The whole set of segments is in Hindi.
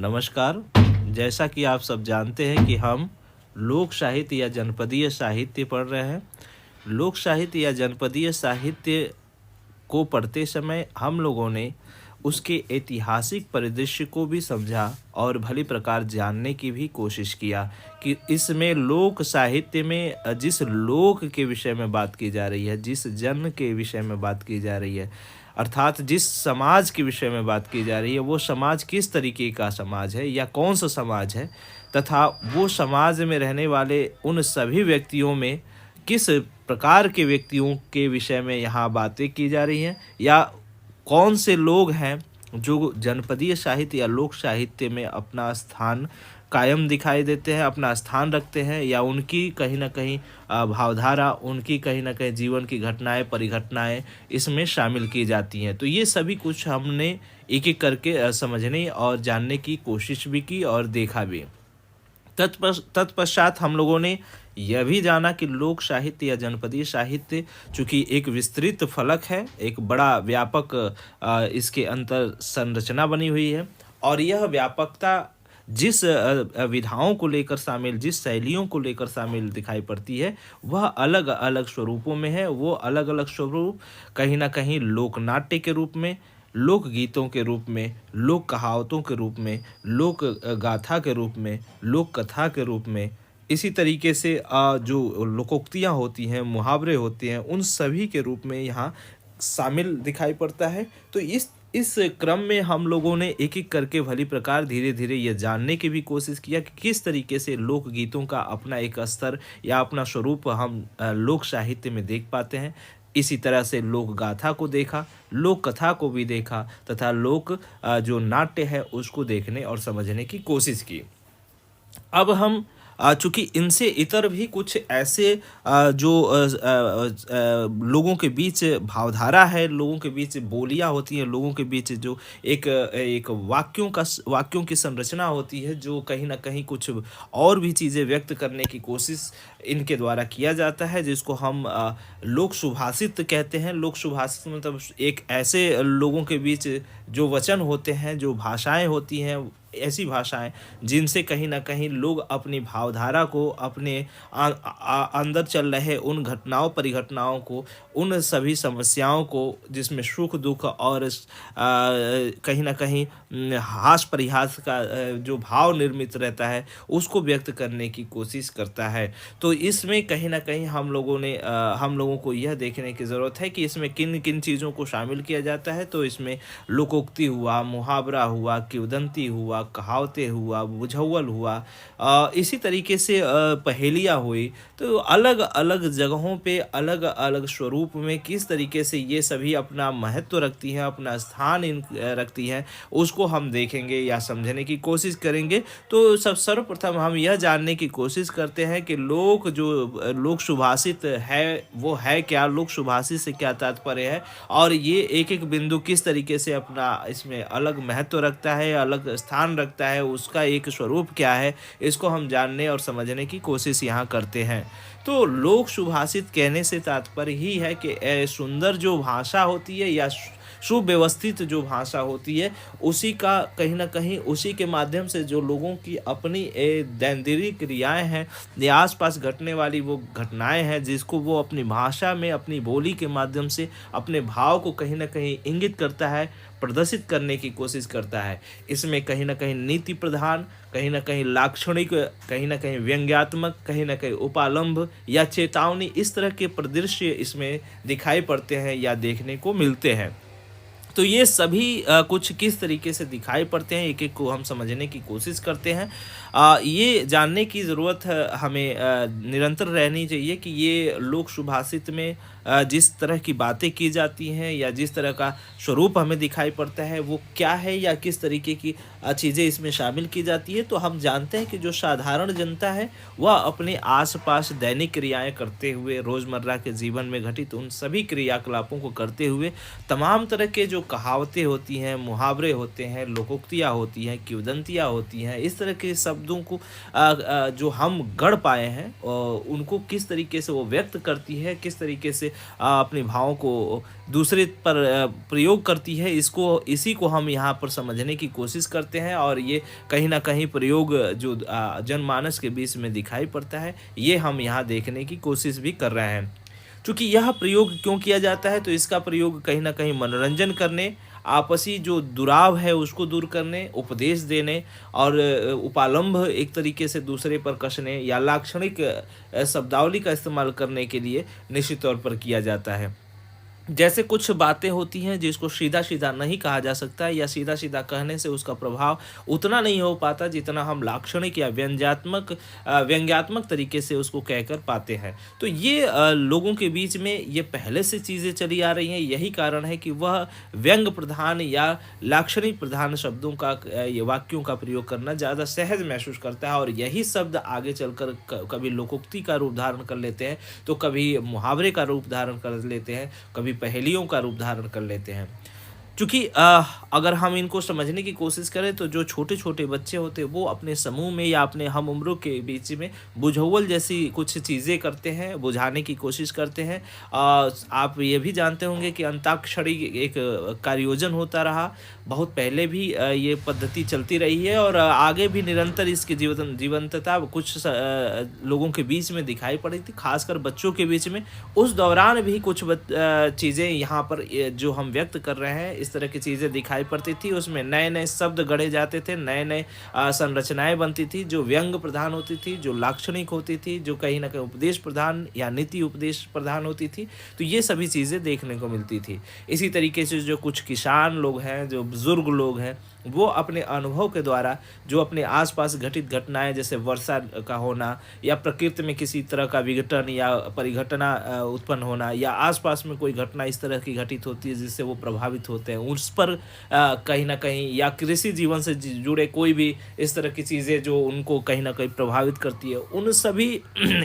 नमस्कार। जैसा कि आप सब जानते हैं कि हम लोक साहित्य या जनपदीय साहित्य पढ़ रहे हैं। लोक साहित्य या जनपदीय साहित्य को पढ़ते समय हम लोगों ने उसके ऐतिहासिक परिदृश्य को भी समझा और भली प्रकार जानने की भी कोशिश किया कि इसमें लोक साहित्य में जिस लोक के विषय में बात की जा रही है, जिस जन के विषय में बात की जा रही है, अर्थात जिस समाज के विषय में बात की जा रही है, वो समाज किस तरीके का समाज है या कौन सा समाज है, तथा वो समाज में रहने वाले उन सभी व्यक्तियों में किस प्रकार के व्यक्तियों के विषय में यहाँ बातें की जा रही हैं, या कौन से लोग हैं जो जनपदीय साहित्य या लोक साहित्य में अपना स्थान कायम दिखाई देते हैं, अपना स्थान रखते हैं, या उनकी कहीं न कहीं भावधारा, उनकी कहीं न कहीं जीवन की घटनाएँ, परिघटनाएँ इसमें शामिल की जाती हैं। तो ये सभी कुछ हमने एक-एक करके समझने और जानने की कोशिश भी की और देखा भी। तत्पश्चात हम लोगों ने यह भी जाना कि लोक साहित्य या जनपदीय साहित्य चूँकि एक विस्तृत फलक है, एक बड़ा व्यापक इसके अंतर संरचना बनी हुई है, और यह व्यापकता जिस विधाओं को लेकर शामिल, जिस शैलियों को लेकर शामिल दिखाई पड़ती है, वह अलग-अलग स्वरूपों में है। वो अलग-अलग स्वरूप कहीं न कहीं लोकनाट्य के रूप में, लोक गीतों के रूप में, लोक कहावतों के रूप में, लोक गाथा के रूप में, लोक कथा के रूप में, इसी तरीके से जो लोकोक्तियाँ होती हैं, मुहावरे होते हैं, उन सभी के रूप में यहाँ शामिल दिखाई पड़ता है। तो इस क्रम में हम लोगों ने एक-एक करके भली प्रकार धीरे-धीरे ये जानने की भी कोशिश किया कि किस तरीके से लोकगीतों का अपना एक स्तर या अपना स्वरूप हम लोक साहित्य में देख पाते हैं। इसी तरह से लोक गाथा को देखा, लोक कथा को भी देखा, तथा लोक जो नाट्य है उसको देखने और समझने की कोशिश की। अब हम चूँकि इनसे इतर भी कुछ ऐसे जो लोगों के बीच भावधारा है, लोगों के बीच बोलियाँ होती हैं, लोगों के बीच जो एक एक वाक्यों की संरचना होती है, जो कहीं न कहीं कुछ और भी चीज़ें व्यक्त करने की कोशिश इनके द्वारा किया जाता है, जिसको हम लोक सुभाषित कहते हैं। लोक सुभाषित मतलब एक ऐसे लोगों के बीच जो वचन होते हैं, जो भाषाएँ होती हैं, ऐसी भाषाएँ जिनसे कहीं न कहीं लोग अपनी भावधारा को, अपने अंदर चल रहे उन घटनाओं, परिघटनाओं को, उन सभी समस्याओं को जिसमें सुख-दुःख और कहीं न कहीं हास-परिहास का जो भाव निर्मित रहता है, उसको व्यक्त करने की कोशिश करता है। तो इसमें कहीं न कहीं हम लोगों को यह देखने की ज़रूरत है कि इसमें किन-किन चीज़ों को शामिल किया जाता है। तो इसमें लोकोक्ति हुआ, मुहावरा हुआ, किंवदंती हुआ, कहावतें हुआ, बुझाउल हुआ, इसी तरीके से पहेलियाँ हुई। तो अलग-अलग जगहों पे अलग-अलग स्वरूप में किस तरीके से ये सभी अपना महत्व रखती हैं, अपना स्थान रखती हैं, उसको हम देखेंगे या समझने की कोशिश करेंगे। तो सर्वप्रथम हम यह जानने की कोशिश करते हैं कि लोक सुभाषित है, वो है क्या? लोक सुभाषित से क्या तात्पर्य है? और ये एक-एक बिंदु किस तरीके से अपना इसमें अलग महत्व रखता है, अलग स्थान रखता है, उसका एक स्वरूप क्या है? इसको हम जानने और समझने की कोशिश यहाँ करते हैं। तो लोक सुभाषित कहने से तात्पर्य ही है कि सुंदर जो भाषा होती है या सुव्यवस्थित जो भाषा होती है, उसी का कहीं न कहीं उसी के माध्यम से जो लोगों की अपनी दैनंदिन क्रियाएँ हैं या आस-पास घटने वाली वो घटनाएँ हैं, जिसको वो अपनी भाषा में, अपनी बोली के माध्यम से अपने भाव को कहीं न कहीं इंगित करता है, प्रदर्शित करने की कोशिश करता है। इसमें कहीं न कहीं नीति प्रधान, कहीं न कहीं लाक्षणिक, कहीं न कहीं व्यंग्यात्मक, कहीं न कहीं उपालंभ या चेतावनी, इस तरह के परिदृश्य इसमें दिखाई पड़ते हैं या देखने को मिलते हैं। तो ये सभी कुछ किस तरीके से दिखाई पड़ते हैं, एक-एक को हम समझने की कोशिश करते हैं। ये जानने की ज़रूरत है हमें, निरंतर रहनी चाहिए कि ये लोक सुभाषित में जिस तरह की बातें की जाती हैं या जिस तरह का स्वरूप हमें दिखाई पड़ता है, वो क्या है या किस तरीके की चीज़ें इसमें शामिल की जाती है। तो हम जानते हैं कि जो साधारण जनता है, वह अपने आस-पास दैनिक क्रियाएँ करते हुए, रोज़मर्रा के जीवन में घटित उन सभी क्रियाकलापों को करते हुए, तमाम तरह के जो कहावतें होती हैं, मुहावरे होते हैं, लोकोक्तियाँ होती हैं, किंवदंतियाँ होती हैं, इस तरह के शब्दों को जो हम गढ़ पाए हैं, उनको किस तरीके से वो व्यक्त करती है, किस तरीके से अपने भावों को दूसरे पर प्रयोग करती है, इसी को हम यहाँ पर समझने की कोशिश करते हैं। और ये कहीं न कहीं प्रयोग जो जनमानस के बीच में दिखाई पड़ता है, ये हम यहाँ देखने की कोशिश भी कर रहे हैं। चूँकि यह प्रयोग क्यों किया जाता है, तो इसका प्रयोग कहीं न कहीं मनोरंजन करने, आपसी जो दुराव है उसको दूर करने, उपदेश देने और उपालंभ एक तरीके से दूसरे पर कसने या लाक्षणिक शब्दावली का इस्तेमाल करने के लिए निश्चित तौर पर किया जाता है। जैसे कुछ बातें होती हैं जिसको सीधा-सीधा नहीं कहा जा सकता, या सीधा-सीधा कहने से उसका प्रभाव उतना नहीं हो पाता जितना हम लाक्षणिक या व्यंग्यात्मक तरीके से उसको कहकर पाते हैं। तो ये लोगों के बीच में ये पहले से चीज़ें चली आ रही हैं, यही कारण है कि वह व्यंग्य प्रधान या लाक्षणिक प्रधान शब्दों का ये वाक्यों का प्रयोग करना ज़्यादा सहज महसूस करता है, और यही शब्द आगे चलकर कभी लोकोक्ति का रूप धारण कर लेते हैं, तो कभी मुहावरे का रूप धारण कर लेते हैं, कभी पहेलियों का रूप धारण कर लेते हैं। चूँकि अगर हम इनको समझने की कोशिश करें, तो जो छोटे-छोटे बच्चे होते हैं वो अपने समूह में या अपने हम उम्रों के बीच में बुझाउल जैसी कुछ चीज़ें करते हैं, बुझाने की कोशिश करते हैं। आप ये भी जानते होंगे कि अंताक्षरी एक कार्योजन होता रहा, बहुत पहले भी ये पद्धति चलती रही है, और आगे भी निरंतर इसकी जीवंतता कुछ लोगों के बीच में दिखाई पड़ी थी, खासकर बच्चों के बीच में। उस दौरान भी कुछ चीज़ें यहाँ पर जो हम व्यक्त कर रहे हैं, इस तरह की चीज़ें दिखाई पड़ती थी। उसमें नए-नए शब्द गढ़े जाते थे, नए-नए संरचनाएँ बनती थी, जो व्यंग प्रधान होती थी, जो लाक्षणिक होती थी, जो कहीं न कहीं उपदेश प्रधान या नीति उपदेश प्रधान होती थी। तो ये सभी चीज़ें देखने को मिलती थी। इसी तरीके से जो कुछ किसान लोग हैं, जो बुज़ुर्ग लोग हैं, वो अपने अनुभव के द्वारा जो अपने आस-पास घटित घटनाएँ जैसे वर्षा का होना, या प्रकृति में किसी तरह का विघटन या परिघटना उत्पन्न होना, या आस-पास में कोई घटना इस तरह की घटित होती है जिससे वो प्रभावित होते हैं, उस पर कहीं न कहीं, या कृषि जीवन से जुड़े कोई भी इस तरह की चीज़ें जो उनको कहीं न कहीं प्रभावित करती है, उन सभी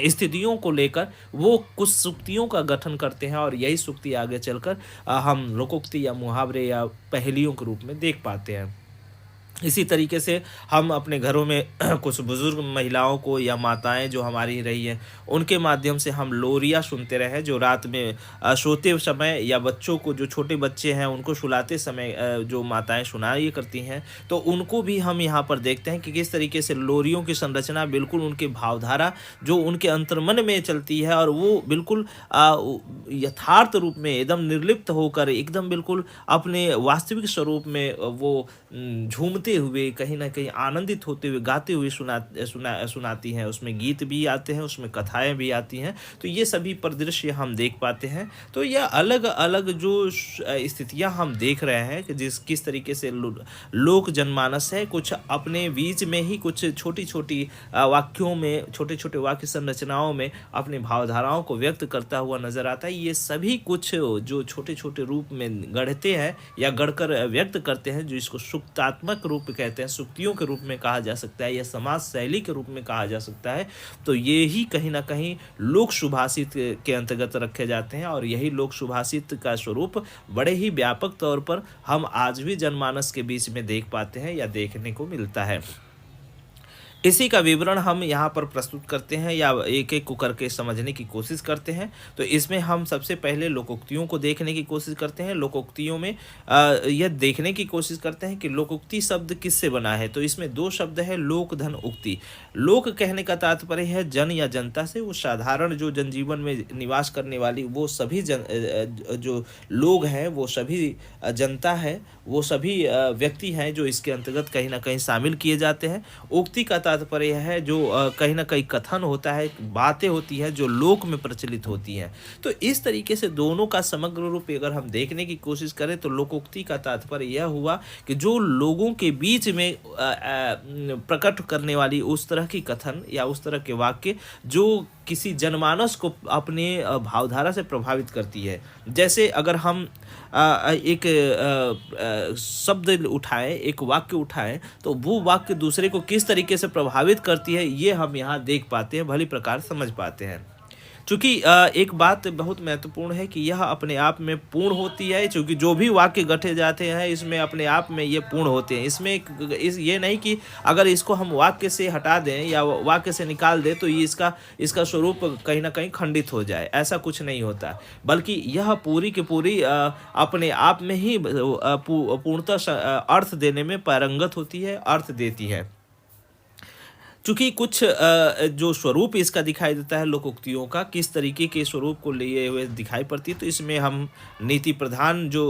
स्थितियों को लेकर वो कुछ सूक्तियों का गठन करते हैं, और यही सूक्ति आगे चलकर हम लोकोक्ति या मुहावरे या पहेलियों के रूप में देख पाते हैं। इसी तरीके से हम अपने घरों में कुछ बुज़ुर्ग महिलाओं को या माताएँ जो हमारी रही हैं, उनके माध्यम से हम लोरियाँ सुनते रहे, जो रात में सोते समय, या बच्चों को, जो छोटे बच्चे हैं उनको सुलाते समय जो माताएँ सुनाया करती हैं, तो उनको भी हम यहाँ पर देखते हैं कि किस तरीके से लोरियों की संरचना बिल्कुल उनके भावधारा जो उनके अंतर्मन में चलती है, और वो बिल्कुल यथार्थ रूप में एकदम निर्लिप्त होकर, एकदम बिल्कुल अपने वास्तविक स्वरूप में वो झूमते हुए, कहीं न कहीं आनंदित होते हुए, गाते हुए सुनाती हैं। उसमें गीत भी आते हैं, उसमें कथाएँ भी आती हैं। तो ये सभी परिदृश्य हम देख पाते हैं। तो यह अलग-अलग जो स्थितियाँ हम देख रहे हैं कि किस तरीके से लोक जनमानस है, कुछ अपने बीच में ही कुछ छोटी-छोटी वाक्यों में, छोटे-छोटे वाक्य संरचनाओं में अपनी भावधाराओं को व्यक्त करता हुआ नज़र आता है। ये सभी कुछ जो छोटे-छोटे रूप में गढ़ते हैं या गढ़कर व्यक्त करते हैं, जो इसको सुक्तात्मक रूप कहते हैं, सुक्तियों के रूप में कहा जा सकता है, या समाज शैली के रूप में कहा जा सकता है। तो ये ही कहीं न कहीं लोक सुभाषित के अंतर्गत रखे जाते हैं, और यही लोक सुभाषित का स्वरूप बड़े ही व्यापक तौर पर हम आज भी जनमानस के बीच में देख पाते हैं या देखने को मिलता है। इसी का विवरण हम यहाँ पर प्रस्तुत करते हैं, या एक-एक को करके समझने की कोशिश करते हैं। तो इसमें हम सबसे पहले लोकोक्तियों को देखने की कोशिश करते हैं। लोकोक्तियों में यह देखने की कोशिश करते हैं कि लोकोक्ति शब्द किससे बना है। तो इसमें 2 शब्द है, लोक, धन, उक्ति। लोक कहने का तात्पर्य है जन या जनता से, वो साधारण जो जनजीवन में निवास करने वाली वो सभी जो लोग हैं, वो सभी जनता है, वो सभी व्यक्ति हैं जो इसके अंतर्गत कहीं न कहीं शामिल किए जाते हैं। उक्ति का तात्पर्य है जो कहीं न कहीं कथन होता है, बातें होती हैं जो लोक में प्रचलित होती हैं। तो इस तरीके से दोनों का समग्र रूप अगर हम देखने की कोशिश करें, तो लोकोक्ति का तात्पर्य यह हुआ कि जो लोगों के बीच में प्रकट करने वाली उस तरह की कथन या उस तरह के वाक्य जो किसी जनमानस को अपने भावधारा से प्रभावित करती है। जैसे अगर हम एक शब्द उठाएं, एक वाक्य उठाएं, तो वो वाक्य दूसरे को किस तरीके से प्रभावित करती है, ये हम यहाँ देख पाते हैं, भली प्रकार समझ पाते हैं। चूँकि एक बात बहुत महत्वपूर्ण है कि यह अपने आप में पूर्ण होती है, चूँकि जो भी वाक्य गढ़े जाते हैं इसमें अपने आप में ये पूर्ण होते हैं। इसमें इस ये नहीं कि अगर इसको हम वाक्य से हटा दें या वाक्य से निकाल दें तो ये इसका स्वरूप कहीं न कहीं खंडित हो जाए, ऐसा कुछ नहीं होता। बल्कि यह पूरी की पूरी अपने आप में ही पूर्णतः अर्थ देने में पारंगत होती है, अर्थ देती है। चूँकि कुछ जो स्वरूप इसका दिखाई देता है लोकोक्तियों का, किस तरीके के स्वरूप को लिए हुए दिखाई पड़ती है, तो इसमें हम नीति प्रधान जो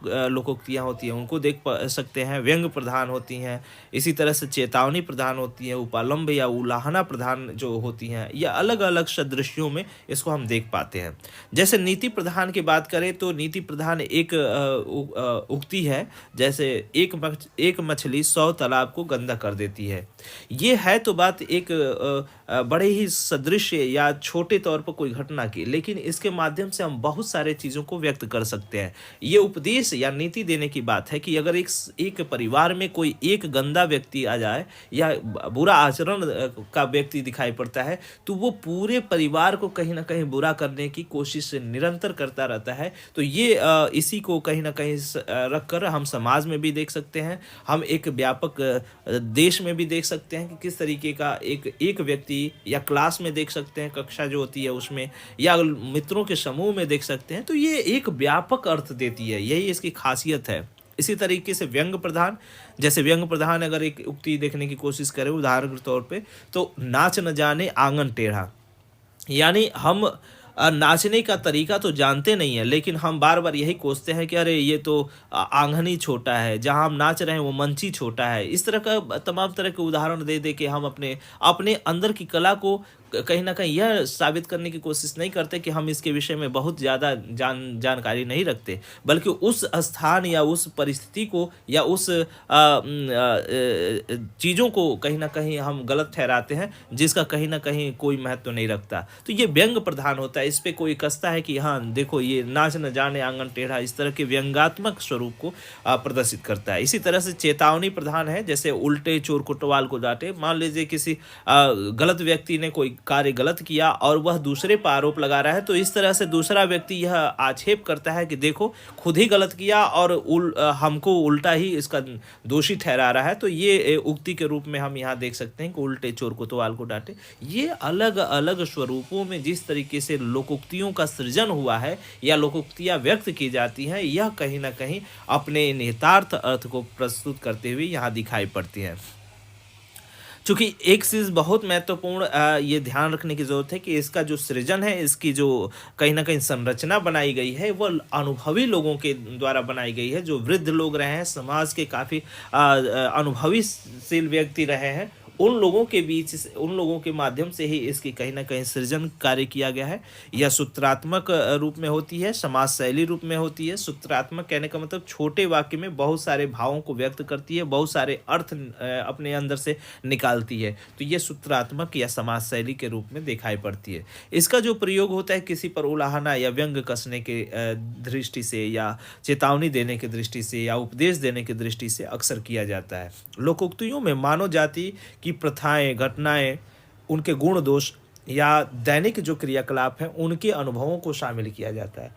लोकोक्तियाँ होती हैं उनको देख सकते हैं, व्यंग्य प्रधान होती हैं, इसी तरह से चेतावनी प्रधान होती है, उपालंब या उलाहना प्रधान जो होती हैं, या अलग-अलग सदृश्यों में इसको हम देख पाते हैं। जैसे नीति प्रधान की बात करें तो नीति प्रधान एक उक्ति है, जैसे एक मछली 100 तालाब को गंदा कर देती है। ये है तो बात एक बड़े ही सदृश्य या छोटे तौर पर कोई घटना की, लेकिन इसके माध्यम से हम बहुत सारे चीज़ों को व्यक्त कर सकते हैं। ये उपदेश या नीति देने की बात है कि अगर एक परिवार में कोई एक गंदा व्यक्ति आ जाए या बुरा आचरण का व्यक्ति दिखाई पड़ता है, तो वो पूरे परिवार को कहीं न कहीं बुरा करने की कोशिश निरंतर करता रहता है। तो ये इसी को कहीं न कहीं रख कर हम समाज में भी देख सकते हैं, हम एक व्यापक देश में भी देख सकते हैं कि किस तरीके का एक व्यक्ति या क्लास में देख सकते हैं, कक्षा जो होती है उसमें, या मित्रों के समूह में देख सकते हैं। तो ये एक व्यापक अर्थ देती है, यही इसकी खासियत है। इसी तरीके से व्यंग्य प्रधान, जैसे व्यंग्य प्रधान अगर एक उक्ति देखने की कोशिश करें उदाहरण के तौर पे, तो नाच न जाने आंगन टेढ़ा, यानी हम नाचने का तरीका तो जानते नहीं है, लेकिन हम बार बार यही कोसते हैं कि अरे ये तो आंगन ही छोटा है, जहाँ हम नाच रहे हैं वो मंच ही छोटा है। इस तरह का तमाम तरह के उदाहरण दे दे के हम अपने अपने अंदर की कला को कहीं न कहीं यह साबित करने की कोशिश नहीं करते कि हम इसके विषय में बहुत ज़्यादा जानकारी नहीं रखते, बल्कि उस स्थान या उस परिस्थिति को या उस चीज़ों को कहीं न कहीं हम गलत ठहराते हैं, जिसका कहीं न कहीं कोई महत्व नहीं रखता। तो ये व्यंग्य प्रधान होता है, इस पे कोई कसता है कि हाँ देखो ये नाच न जाने आंगन टेढ़ा, इस तरह के व्यंग्यात्मक स्वरूप को प्रदर्शित करता है। इसी तरह से चेतावनी प्रधान है, जैसे उल्टे चोर कोतवाल को डांटे। मान लीजिए किसी गलत व्यक्ति ने कोई कार्य गलत किया और वह दूसरे पर आरोप लगा रहा है, तो इस तरह से दूसरा व्यक्ति यह आक्षेप करता है कि देखो खुद ही गलत किया और हमको उल्टा ही इसका दोषी ठहरा रहा है। तो ये उक्ति के रूप में हम यहाँ देख सकते हैं कि उल्टे चोर कोतवाल को डांटे। ये अलग अलग स्वरूपों में जिस तरीके से लोकोक्तियों का सृजन हुआ है या लोकोक्तियाँ व्यक्त की जाती हैं, यह कहीं ना कहीं अपने निहितार्थ अर्थ को प्रस्तुत करते हुए यहाँ दिखाई पड़ती हैं। चूँकि एक चीज़ बहुत महत्वपूर्ण ये ध्यान रखने की ज़रूरत है कि इसका जो सृजन है, इसकी जो कहीं न कहीं संरचना बनाई गई है, वो अनुभवी लोगों के द्वारा बनाई गई है, जो वृद्ध लोग रहे हैं, समाज के काफ़ी अनुभवीशील व्यक्ति रहे हैं। उन लोगों के बीच उन लोगों के माध्यम से ही इसकी कहीं न कहीं सृजन कार्य किया गया है। यह सूत्रात्मक रूप में होती है, समाज शैली रूप में होती है। सूत्रात्मक कहने का मतलब छोटे वाक्य में बहुत सारे भावों को व्यक्त करती है, बहुत सारे अर्थ अपने अंदर से निकालती है। तो ये सूत्रात्मक या समाज शैली के रूप में दिखाई पड़ती है। इसका जो प्रयोग होता है किसी पर उलाहना या व्यंग्य कसने के दृष्टि से, या चेतावनी देने की दृष्टि से, या उपदेश देने की दृष्टि से अक्सर किया जाता है। लोकोक्तियों में मानव जाति की प्रथाएं, घटनाएं, उनके गुण दोष या दैनिक जो क्रियाकलाप हैं उनके अनुभवों को शामिल किया जाता है।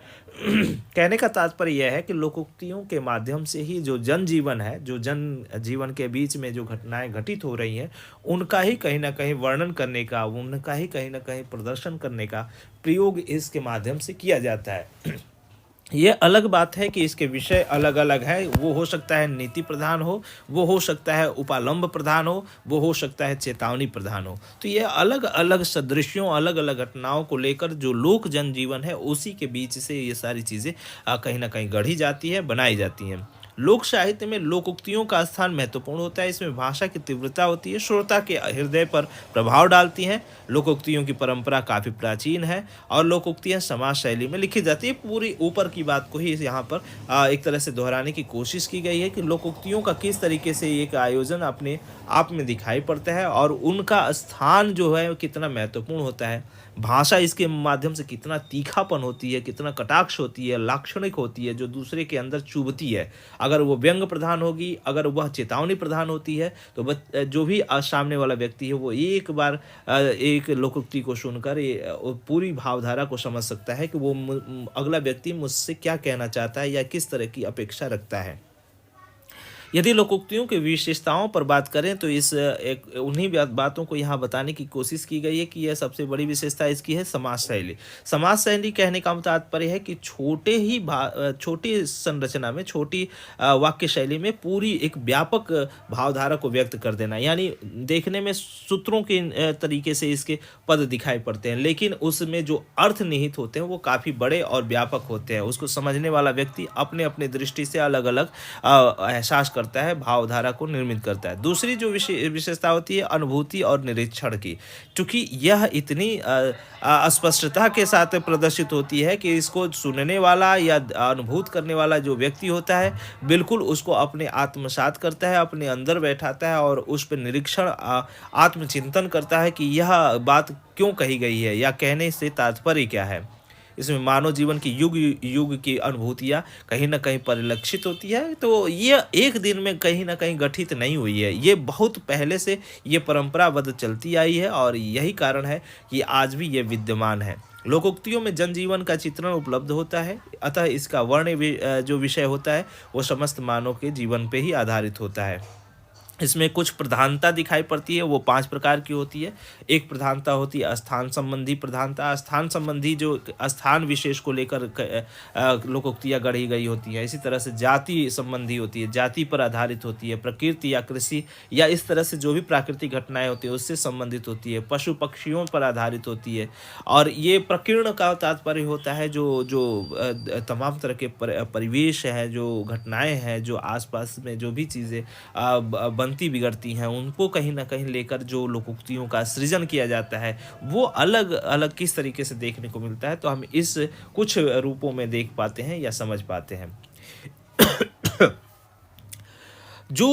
कहने का तात्पर्य यह है कि लोकोक्तियों के माध्यम से ही जो जनजीवन है, जो जन जीवन के बीच में जो घटनाएं घटित हो रही हैं, उनका ही कहीं ना कहीं वर्णन करने का, उनका ही कहीं ना कहीं प्रदर्शन करने का प्रयोग इसके माध्यम से किया जाता है। ये अलग बात है कि इसके विषय अलग अलग है। वो हो सकता है नीति प्रधान हो, वो हो सकता है उपालंब प्रधान हो, वो हो सकता है चेतावनी प्रधान हो। तो ये अलग अलग सदृश्यों, अलग अलग घटनाओं को लेकर जो लोक जनजीवन है उसी के बीच से ये सारी चीज़ें कहीं ना कहीं गढ़ी जाती है, बनाई जाती हैं। लोक साहित्य में लोकोक्तियों का स्थान महत्वपूर्ण होता है। इसमें भाषा की तीव्रता होती है, श्रोता के हृदय पर प्रभाव डालती हैं। लोकोक्तियों की परंपरा काफ़ी प्राचीन है और लोकोक्तियाँ समाज शैली में लिखी जाती है। पूरी ऊपर की बात को ही यहाँ पर एक तरह से दोहराने की कोशिश की गई है कि लोकोक्तियों का किस तरीके से एक आयोजन अपने आप में दिखाई पड़ता है और उनका स्थान जो है कितना महत्वपूर्ण होता है। भाषा इसके माध्यम से कितना तीखापन होती है, कितना कटाक्ष होती है, लाक्षणिक होती है, जो दूसरे के अंदर चुभती है। अगर वो व्यंग प्रधान होगी, अगर वह चेतावनी प्रधान होती है, तो जो भी सामने वाला व्यक्ति है वो एक बार एक लोकोक्ति को सुनकर पूरी भावधारा को समझ सकता है कि वो अगला व्यक्ति मुझसे क्या कहना चाहता है या किस तरह की अपेक्षा रखता है। यदि लोकोक्तियों की विशेषताओं पर बात करें तो इस एक उन्हीं बातों को यहाँ बताने की कोशिश की गई है कि यह सबसे बड़ी विशेषता इसकी है समाज शैली। समाज शैली कहने का तात्पर्य है कि छोटी संरचना में, छोटी वाक्य शैली में पूरी एक व्यापक भावधारा को व्यक्त कर देना। यानी देखने में सूत्रों के तरीके से इसके पद दिखाई पड़ते हैं, लेकिन उसमें जो अर्थ निहित होते हैं वो काफ़ी बड़े और व्यापक होते हैं। उसको समझने वाला व्यक्ति अपने अपने दृष्टि से अलग अलग एहसास करता है, भावधारा को निर्मित करता है। दूसरी जो विशेषता होती है अनुभूति और निरीक्षण की, क्योंकि यह इतनी स्पष्टता के साथ प्रदर्शित होती है कि इसको सुनने वाला या अनुभूत करने वाला जो व्यक्ति होता है बिल्कुल उसको अपने आत्मसात करता है, अपने अंदर बैठाता है और उस पर निरीक्षण आत्मचिंतन करता है कि यह बात क्यों कही गई है या कहने से तात्पर्य क्या है। इसमें मानव जीवन की युग युग की अनुभूतियाँ कहीं ना कहीं परिलक्षित होती है। तो ये एक दिन में कहीं ना कहीं गठित नहीं हुई है, ये बहुत पहले से ये परंपराबद्ध चलती आई है और यही कारण है कि आज भी ये विद्यमान है। लोकोक्तियों में जनजीवन का चित्रण उपलब्ध होता है, अतः इसका जो विषय होता है वो समस्त मानव के जीवन पे ही आधारित होता है। इसमें कुछ प्रधानता दिखाई पड़ती है, वो 5 प्रकार की होती है। एक प्रधानता होती है स्थान संबंधी प्रधानता। स्थान संबंधी जो स्थान विशेष को लेकर लोकोक्तियाँ गढ़ी गई होती हैं। इसी तरह से जाति संबंधी होती है, जाति पर आधारित होती है। प्रकृति या कृषि या इस तरह से जो भी प्राकृतिक घटनाएं होती है उससे संबंधित होती है। पशु पक्षियों पर आधारित होती है। और ये प्रकीर्ण का तात्पर्य होता है जो तमाम तरह के परिवेश है, जो घटनाएं हैं, जो आसपास में जो भी चीज़ें बनती बिगड़ती हैं उनको कहीं ना कहीं लेकर जो लोकोक्तियों का सृजन किया जाता है वो अलग अलग किस तरीके से देखने को मिलता है, तो हम इस कुछ रूपों में देख पाते हैं या समझ पाते हैं। जो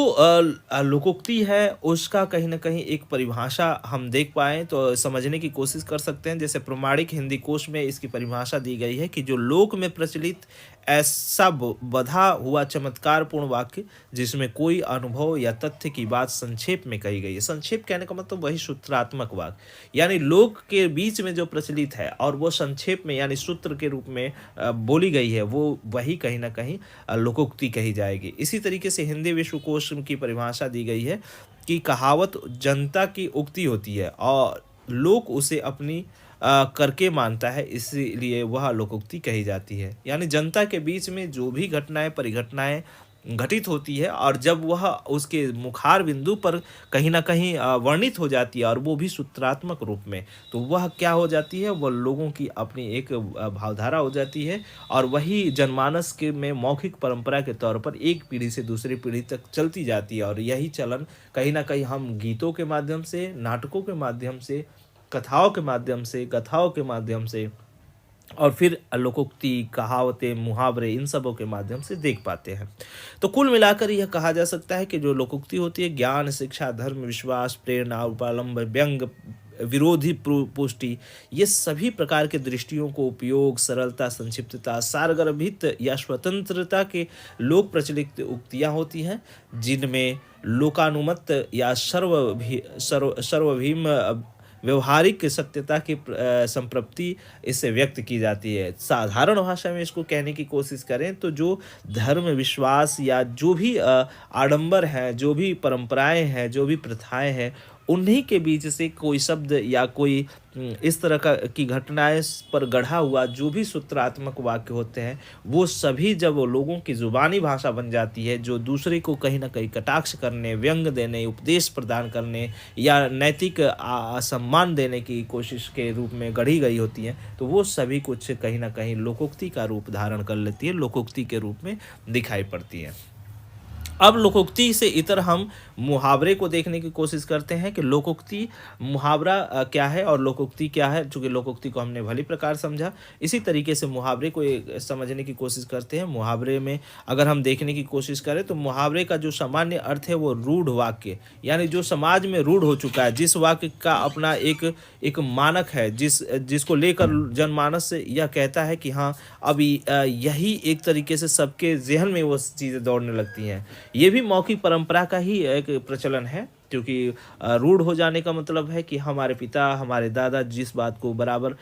लोकोक्ति है उसका कहीं ना कहीं एक परिभाषा हम देख पाएँ तो समझने की कोशिश कर सकते हैं। जैसे प्रमाणिक हिंदी कोश में इसकी परिभाषा दी गई है कि जो लोक में प्रचलित ऐसा बधा हुआ चमत्कारपूर्ण वाक्य जिसमें कोई अनुभव या तथ्य की बात संक्षेप में कही गई है। संक्षेप कहने का मतलब वही सूत्रात्मक वाक्य, यानी लोक के बीच में जो प्रचलित है और वो संक्षेप में यानी सूत्र के रूप में बोली गई है वो वही कहीं ना कहीं लोकोक्ति कही जाएगी। इसी तरीके से हिंदी विश्वकोश की परिभाषा दी गई है कि कहावत जनता की उक्ति होती है और लोक उसे अपनी करके मानता है, इसीलिए वह लोकोक्ति कही जाती है। यानी जनता के बीच में जो भी घटनाएं परिघटनाएं घटित होती है और जब वह उसके मुखार बिंदु पर कहीं ना कहीं वर्णित हो जाती है और वो भी सूत्रात्मक रूप में, तो वह क्या हो जाती है, वह लोगों की अपनी एक भावधारा हो जाती है और वही जनमानस के में मौखिक परंपरा के तौर पर एक पीढ़ी से दूसरी पीढ़ी तक चलती जाती है। और यही चलन कहीं ना कहीं हम गीतों के माध्यम से, नाटकों के माध्यम से, कथाओं के माध्यम से, कथाओं के माध्यम से और फिर लोकोक्ति, कहावतें, मुहावरे इन सबों के माध्यम से देख पाते हैं। तो कुल मिलाकर यह कहा जा सकता है कि जो लोकोक्ति होती है ज्ञान, शिक्षा, धर्म, विश्वास, प्रेरणा, उपालंब, व्यंग, विरोधी पुष्टि, ये सभी प्रकार के दृष्टियों को उपयोग, सरलता, संक्षिप्तता, सारगर्भित या स्वतंत्रता के लोक प्रचलित उक्तियाँ होती हैं जिनमें लोकानुमत या सर्वभीम व्यवहारिक सत्यता की संप्रप्ति इससे व्यक्त की जाती है। साधारण भाषा में इसको कहने की कोशिश करें तो जो धर्म, विश्वास या जो भी आडंबर है, जो भी परंपराएं हैं, जो भी प्रथाएं हैं, उन्हीं के बीच से कोई शब्द या कोई इस तरह की घटनाएं पर गढ़ा हुआ जो भी सूत्रात्मक वाक्य होते हैं वो सभी जब वो लोगों की ज़ुबानी भाषा बन जाती है, जो दूसरे को कहीं ना कहीं कटाक्ष करने, व्यंग देने, उपदेश प्रदान करने या नैतिक सम्मान देने की कोशिश के रूप में गढ़ी गई होती हैं, तो वो सभी कुछ कहीं ना कहीं लोकोक्ति का रूप धारण कर लेती है, लोकोक्ति के रूप में दिखाई पड़ती है। अब लोकोक्ति से इतर हम मुहावरे को देखने की कोशिश करते हैं कि लोकोक्ति मुहावरा क्या है और लोकोक्ति क्या है। चूँकि लोकोक्ति को हमने भली प्रकार समझा, इसी तरीके से मुहावरे को समझने की कोशिश करते हैं। मुहावरे में अगर हम देखने की कोशिश करें तो मुहावरे का जो सामान्य अर्थ है वो रूढ़ वाक्य, यानी जो समाज में रूढ़ हो चुका है, जिस वाक्य का अपना एक एक मानक है, जिसको लेकर जनमानस से यह कहता है कि हाँ, अभी यही एक तरीके से सबके ज़हन में वो चीज़ें दौड़ने लगती हैं। ये भी मौखिक परंपरा का ही एक प्रचलन है, क्योंकि रूढ़ हो जाने का मतलब है कि हमारे पिता, हमारे दादा जिस बात को बराबर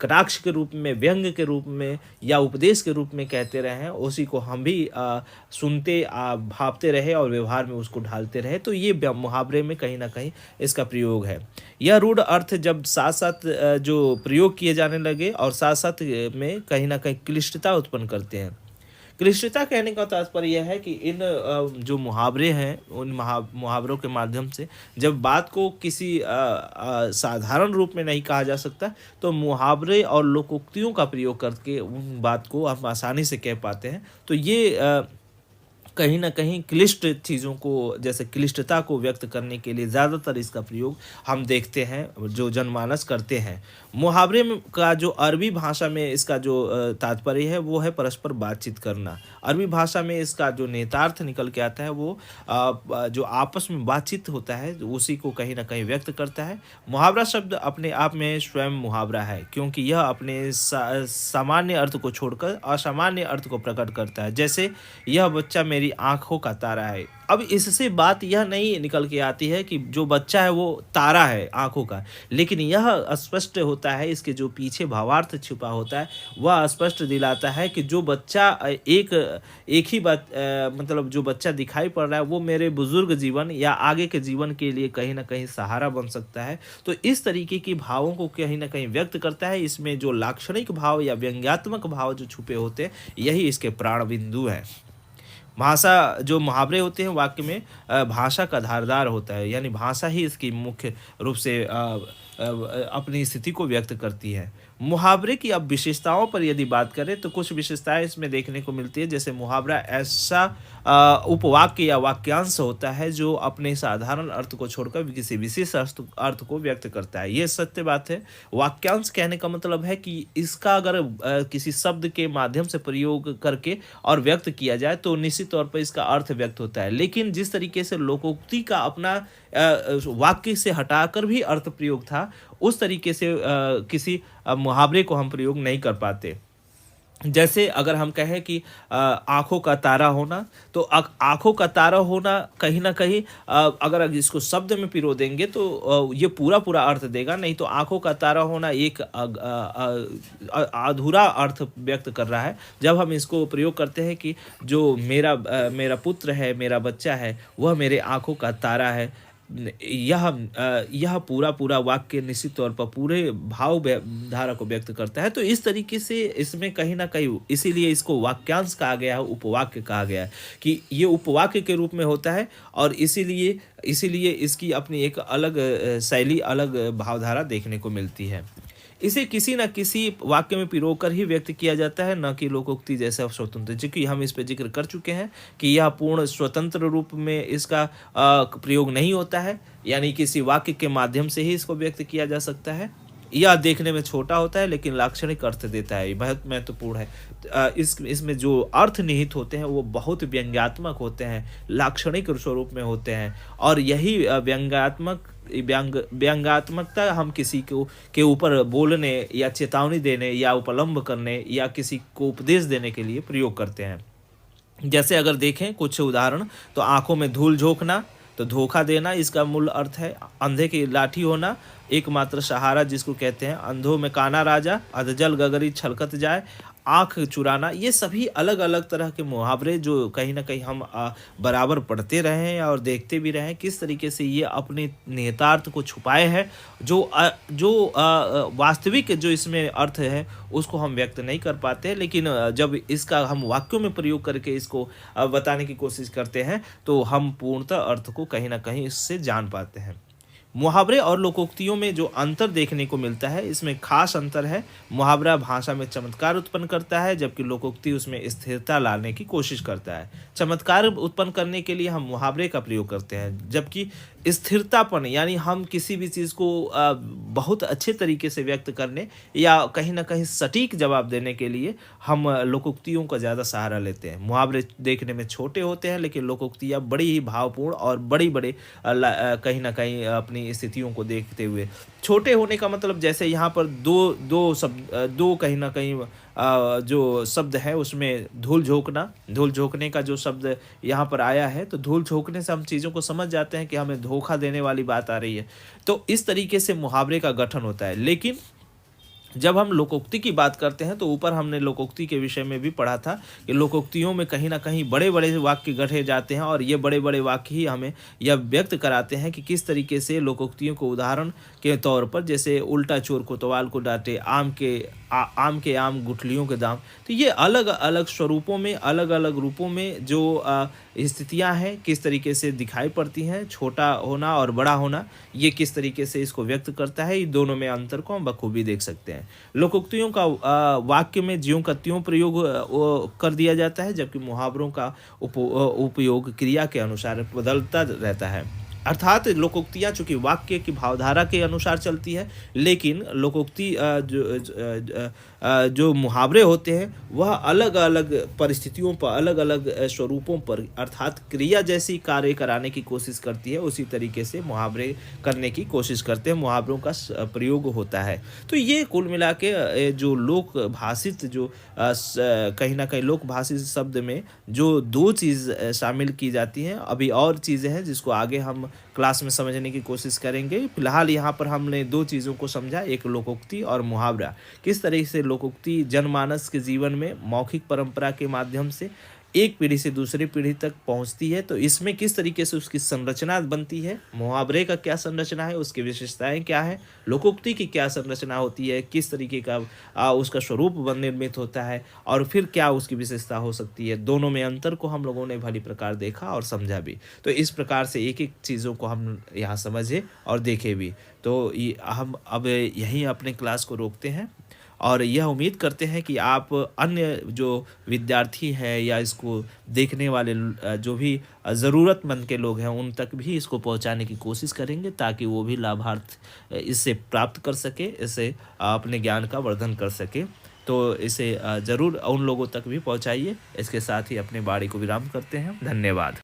कटाक्ष के रूप में, व्यंग के रूप में या उपदेश के रूप में कहते रहे हैं, उसी को हम भी सुनते, भापते रहे और व्यवहार में उसको ढालते रहे। तो ये मुहावरे में कहीं ना कहीं इसका प्रयोग है। यह रूढ़ अर्थ जब साथ साथ जो प्रयोग किए जाने लगे और साथ साथ में कहीं ना कहीं क्लिष्टता उत्पन्न करते हैं। क्लिष्टता कहने का तात्पर्य यह है कि इन जो मुहावरे हैं, उन मुहावरों के माध्यम से जब बात को किसी साधारण रूप में नहीं कहा जा सकता, तो मुहावरे और लोकोक्तियों का प्रयोग करके उन बात को हम आसानी से कह पाते हैं। तो ये कहीं न कहीं क्लिष्ट चीज़ों को, जैसे क्लिष्टता को व्यक्त करने के लिए ज़्यादातर इसका प्रयोग हम देखते हैं, जो जनमानस करते हैं। मुहावरे में का जो अरबी भाषा में इसका जो तात्पर्य है वो है परस्पर बातचीत करना। अरबी भाषा में इसका जो नेतार्थ निकल के आता है वो जो आपस में बातचीत होता है उसी को कहीं न कहीं व्यक्त करता है। मुहावरा शब्द अपने आप में स्वयं मुहावरा है, क्योंकि यह अपने सामान्य अर्थ को छोड़कर असामान्य अर्थ को प्रकट करता है। जैसे, यह बच्चा मेरी आंखों का तारा है। अब इससे बात यह नहीं निकल के आती है कि जो बच्चा है वो तारा है आंखों का, लेकिन यह स्पष्ट होता है, इसके जो पीछे भावार्थ छुपा होता है वह स्पष्ट दिलाता है कि जो बच्चा एक ही बात, मतलब जो बच्चा दिखाई पड़ रहा है वो मेरे बुजुर्ग जीवन या आगे के जीवन के लिए कहीं ना कहीं सहारा बन सकता है। तो इस तरीके की भावों को कहीं ना कहीं व्यक्त करता है। इसमें जो लाक्षणिक भाव या व्यंग्यात्मक भाव जो छुपे होते हैं, यही इसके प्राण बिंदु है। भाषा, जो मुहावरे होते हैं वाक्य में, भाषा का धारदार होता है, यानी भाषा ही इसकी मुख्य रूप से अपनी स्थिति को व्यक्त करती है। मुहावरे की अब विशेषताओं पर यदि बात करें तो कुछ विशेषताएं इसमें देखने को मिलती है। जैसे मुहावरा ऐसा उपवाक्य या वाक्यांश होता है जो अपने साधारण अर्थ को छोड़कर किसी विशेष अर्थ को व्यक्त करता है। ये सत्य बात है। वाक्यांश कहने का मतलब है कि इसका अगर किसी शब्द के माध्यम से प्रयोग करके और व्यक्त किया जाए तो निश्चित तौर पर इसका अर्थ व्यक्त होता है। लेकिन जिस तरीके से लोकोक्ति का अपना वाक्य से हटाकर भी अर्थ प्रयोग था, उस तरीके से किसी मुहावरे को हम प्रयोग नहीं कर पाते। जैसे अगर हम कहें कि आँखों का तारा होना, तो आँखों का तारा होना कहीं न कहीं अगर इसको शब्द में पिरो देंगे तो ये पूरा अर्थ देगा। नहीं तो आँखों का तारा होना एक अधूरा अर्थ व्यक्त कर रहा है। जब हम इसको प्रयोग करते हैं कि जो मेरा पुत्र है, मेरा बच्चा है, वह मेरे आँखों का तारा है, यह पूरा वाक्य निश्चित तौर पर पूरे धारा को व्यक्त करता है। तो इस तरीके से इसमें कहीं ना कहीं, इसीलिए इसको वाक्यांश कहा गया है, उपवाक्य कहा गया है कि ये उपवाक्य के रूप में होता है और इसीलिए इसकी अपनी एक अलग शैली, अलग भावधारा देखने को मिलती है। इसे किसी न किसी वाक्य में पिरोकर ही व्यक्त किया जाता है, न कि लोकोक्ति जैसा स्वतंत्र। चूंकि हम इस पर जिक्र कर चुके हैं कि यह पूर्ण स्वतंत्र रूप में इसका प्रयोग नहीं होता है, यानी किसी वाक्य के माध्यम से ही इसको व्यक्त किया जा सकता है। यह देखने में छोटा होता है लेकिन लाक्षणिक अर्थ देता है, बहुत महत्वपूर्ण है। इसमें जो अर्थ निहित होते हैं वो बहुत व्यंग्यात्मक होते हैं, लाक्षणिक स्वरूप में होते हैं। और यही व्यंग्यात्मकता हम किसी को के ऊपर बोलने या चेतावनी देने या उपलम्ब करने या किसी को उपदेश देने के लिए प्रयोग करते हैं। जैसे अगर देखें कुछ उदाहरण, तो आंखों में धूल झोंकना, तो धोखा देना इसका मूल अर्थ है। अंधे की लाठी होना, एकमात्र सहारा जिसको कहते हैं। अंधों में काना राजा, अधजल गगरी छलकत जाए, आँख चुराना। ये सभी अलग अलग तरह के मुहावरे जो कहीं ना कहीं हम बराबर पढ़ते रहे हैं और देखते भी रहे हैं, किस तरीके से ये अपने निहितार्थ को छुपाए हैं। जो वास्तविक जो इसमें अर्थ है उसको हम व्यक्त नहीं कर पाते, लेकिन जब इसका हम वाक्यों में प्रयोग करके इसको बताने की कोशिश करते हैं तो हम पूर्णतः अर्थ को कहीं ना कहीं इससे जान पाते हैं। मुहावरे और लोकोक्तियों में जो अंतर देखने को मिलता है, इसमें खास अंतर है। मुहावरा भाषा में चमत्कार उत्पन्न करता है, जबकि लोकोक्ति उसमें स्थिरता लाने की कोशिश करता है। चमत्कार उत्पन्न करने के लिए हम मुहावरे का प्रयोग करते हैं, जबकि स्थिरतापन यानी हम किसी भी चीज़ को बहुत अच्छे तरीके से व्यक्त करने या कहीं न कहीं सटीक जवाब देने के लिए हम लोकोक्तियों का ज़्यादा सहारा लेते हैं। मुहावरे देखने में छोटे होते हैं, लेकिन लोकोक्तियाँ बड़ी ही भावपूर्ण और बड़े-बड़े कहीं न कहीं अपनी स्थितियों को देखते हुए छोटे होने का मतलब, जैसे यहाँ पर दो कहीं न कहीं जो शब्द है उसमें धूल झोंकने का जो शब्द यहाँ पर आया है, तो धूल झोंकने से हम चीज़ों को समझ जाते हैं कि हमें धोखा देने वाली बात आ रही है। तो इस तरीके से मुहावरे का गठन होता है। लेकिन जब हम लोकोक्ति की बात करते हैं, तो ऊपर हमने लोकोक्ति के विषय में भी पढ़ा था कि लोकोक्तियों में कहीं न कहीं बड़े-बड़े वाक्य गढ़े जाते हैं, और ये बड़े-बड़े वाक्य ही हमें यह व्यक्त कराते हैं कि किस तरीके से लोकोक्तियों को उदाहरण के तौर पर, जैसे उल्टा चोर कोतवाल को डांटे, आम के आम गुठलियों के दाम। तो ये अलग-अलग स्वरूपों में, अलग-अलग रूपों में जो स्थितियाँ हैं, किस तरीके से दिखाई पड़ती हैं, छोटा होना और बड़ा होना, ये किस तरीके से इसको व्यक्त करता है, ये दोनों में अंतर को हम बखूबी देख सकते हैं। लोकोक्तियों का वाक्य में ज्यों का त्यों प्रयोग वो कर दिया जाता है, जबकि मुहावरों का उपयोग क्रिया के अनुसार बदलता रहता है। अर्थात लोकोक्तियाँ चूँकि वाक्य की भावधारा के अनुसार चलती है, लेकिन लोकोक्ति जो मुहावरे होते हैं वह अलग-अलग परिस्थितियों पर, अलग-अलग स्वरूपों पर, अर्थात क्रिया जैसी कार्य कराने की कोशिश करती है, उसी तरीके से मुहावरे करने की कोशिश करते हैं, मुहावरों का प्रयोग होता है। तो ये कुल मिला के जो लोक भाषित जो कहीं न कहीं लोक भाषित शब्द में जो 2 चीज़ शामिल की जाती हैं, अभी और चीज़ें हैं जिसको आगे हम क्लास में समझने की कोशिश करेंगे। फिलहाल यहाँ पर हमने 2 चीज़ों को समझा, एक लोकोक्ति और मुहावरा। किस तरह से लोकोक्ति जनमानस के जीवन में मौखिक परंपरा के माध्यम से एक पीढ़ी से दूसरी पीढ़ी तक पहुँचती है, तो इसमें किस तरीके से उसकी संरचना बनती है, मुहावरे का क्या संरचना है, उसकी विशेषताएँ क्या हैं, लोकोक्ति की क्या संरचना होती है, किस तरीके का उसका स्वरूप निर्मित होता है, और फिर क्या उसकी विशेषता हो सकती है। दोनों में अंतर को हम लोगों ने भली प्रकार देखा और समझा भी। तो इस प्रकार से एक-एक चीज़ों को हम यहाँ समझे और देखे भी। तो ये हम अब यहीं अपने क्लास को रोकते हैं, और यह उम्मीद करते हैं कि आप अन्य जो विद्यार्थी हैं या इसको देखने वाले जो भी ज़रूरतमंद के लोग हैं, उन तक भी इसको पहुंचाने की कोशिश करेंगे, ताकि वो भी लाभार्थ इससे प्राप्त कर सके, इससे अपने ज्ञान का वर्धन कर सके। तो इसे ज़रूर उन लोगों तक भी पहुंचाइए। इसके साथ ही अपने वाणी को विराम करते हैं। धन्यवाद।